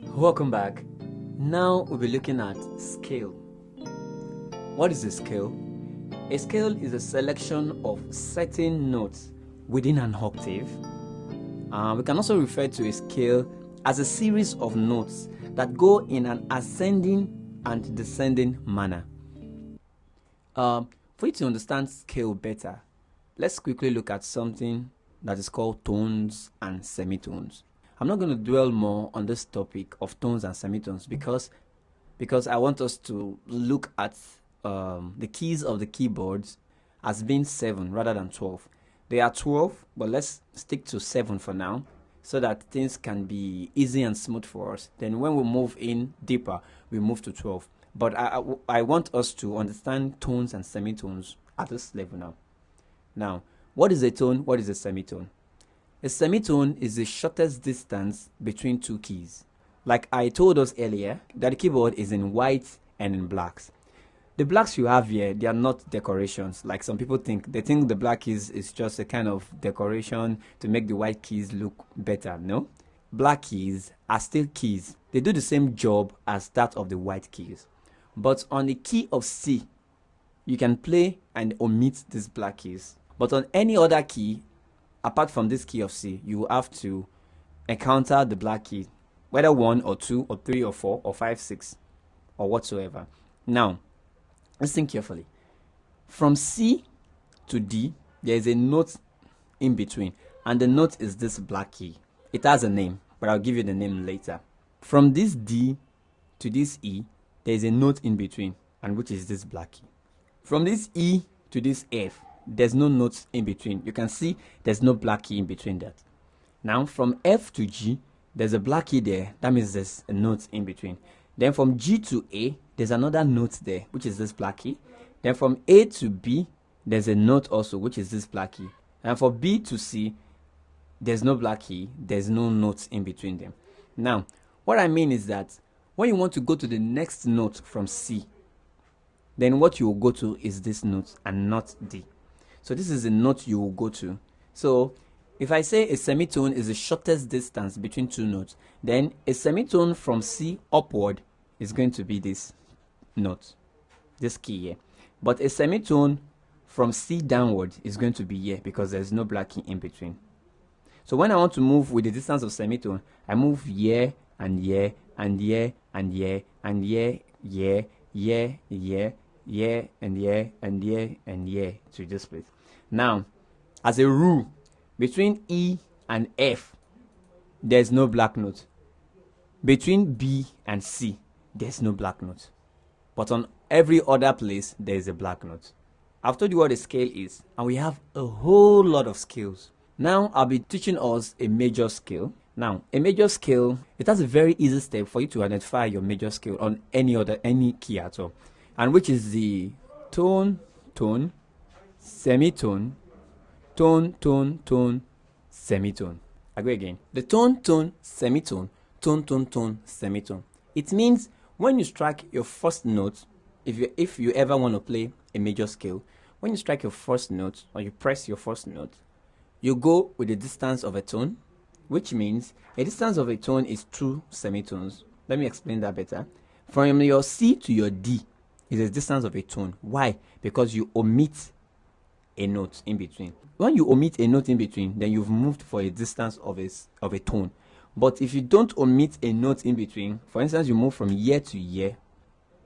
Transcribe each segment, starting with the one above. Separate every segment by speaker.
Speaker 1: Welcome back. Now we'll be looking at scale. What is a scale? A scale is a selection of certain notes within an octave. We can also refer to a scale as a series of notes that go in an ascending and descending manner. For you to understand scale better, let's quickly look at something that is called tones and semitones. I'm not going to dwell more on this topic of tones and semitones because I want us to look at the keys of the keyboards as being 7 rather than 12. They are 12, but let's stick to 7 for now so that things can be easy and smooth for us. Then when we move in deeper, we move to 12. But I want us to understand tones and semitones at this level now. Now, what is a tone? What is a semitone? A semitone is the shortest distance between two keys. Like I told us earlier, that the keyboard is in white and in blacks. The blacks you have here, they are not decorations like some people think. They think the black keys is just a kind of decoration to make the white keys look better. No, black keys are still keys. They do the same job as that of the white keys. But on the key of C, you can play and omit these black keys. But on any other key, apart from this key of C, you will have to encounter the black key, whether 1 or 2 or 3 or 4 or 5, 6 or whatsoever. Now, listen carefully. From C to D, there is a note in between, and the note is this black key. It has a name, but I'll give you the name later. From this D to this E, there is a note in between, and which is this black key. From this E to this F, there's no notes in between. You can see there's no black key in between that. Now from F to G, there's a black key there. That means there's a note in between. Then from G to A, there's another note there, which is this black key. Then from A to B, there's a note also, which is this black key. And for B to C, there's no black key. There's no notes in between them. Now, what I mean is that when you want to go to the next note from C, then what you will go to is this note and not D. So this is the note you will go to. So if I say a semitone is the shortest distance between two notes, then a semitone from C upward is going to be this note, this key here. But a semitone from C downward is going to be here because there's no black key in between. So when I want to move with the distance of semitone, I move here and here and here and here and here, here, here, here, here and here and here and here to this place. Now, as a rule, between E and F, there's no black note. Between B and C, there's no black note. But on every other place, there's a black note. I've told you what a scale is, and we have a whole lot of scales. Now, I'll be teaching us a major scale. Now, a major scale, it has a very easy step for you to identify your major scale on any key at all. And which is the tone, tone, semitone, tone, tone, tone, semitone. I go again. The tone, tone, semitone, tone, tone, tone, semitone. It means when you strike your first note, if you ever want to play a major scale, when you strike your first note or you press your first note, you go with the distance of a tone, which means a distance of a tone is 2 semitones. Let me explain that better. From your C to your D is the distance of a tone. Why? Because you omit a note in between. When you omit a note in between, then you've moved for a distance of a tone. But if you don't omit a note in between, for instance, you move from year to year,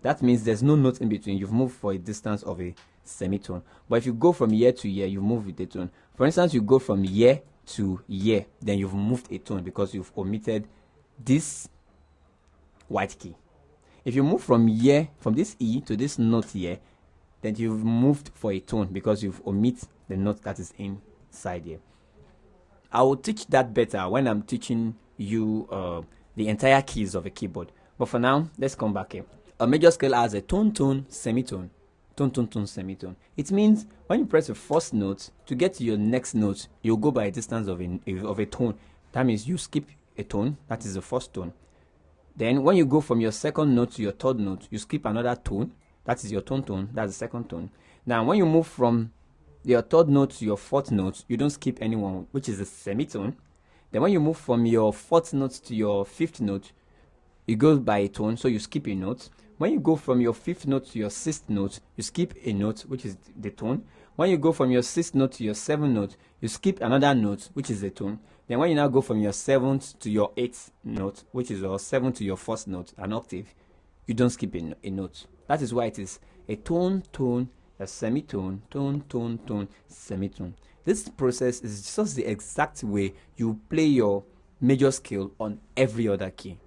Speaker 1: that means there's no note in between. You've moved for a distance of a semitone. But if you go from year to year, you move with a tone. For instance, you go from year to year, then you've moved a tone because you've omitted this white key. If you move from this E to this note here, then you've moved for a tone because you've omitted the note that is inside here. I will teach that better when I'm teaching you the entire keys of a keyboard. But for now, let's come back here. A major scale has a tone, tone, semitone. Tone, tone, tone, semitone. It means when you press the first note, to get to your next note, you'll go by a distance of a tone. That means you skip a tone. That is the first tone. Then when you go from your second note to your third note, you skip another tone. That is your tone, tone. That's the second tone. Now, when you move from your third note to your fourth note, you don't skip anyone, which is a semitone. Then when you move from your fourth note to your fifth note, it goes by a tone, so you skip a note. When you go from your 5th note to your 6th note, you skip a note, which is the tone. When you go from your 6th note to your 7th note, you skip another note, which is the tone. Then when you now go from your 7th to your 8th note, which is your 7th to your 1st note, an octave, you don't skip a note. That is why it is a tone, tone, a semitone, tone, tone, tone, semitone. This process is just the exact way you play your major scale on every other key.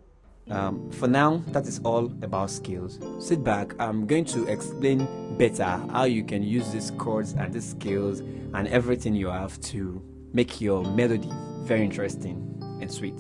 Speaker 1: For now, that is all about scales. Sit back, I'm going to explain better how you can use these chords and these scales and everything you have to make your melody very interesting and sweet.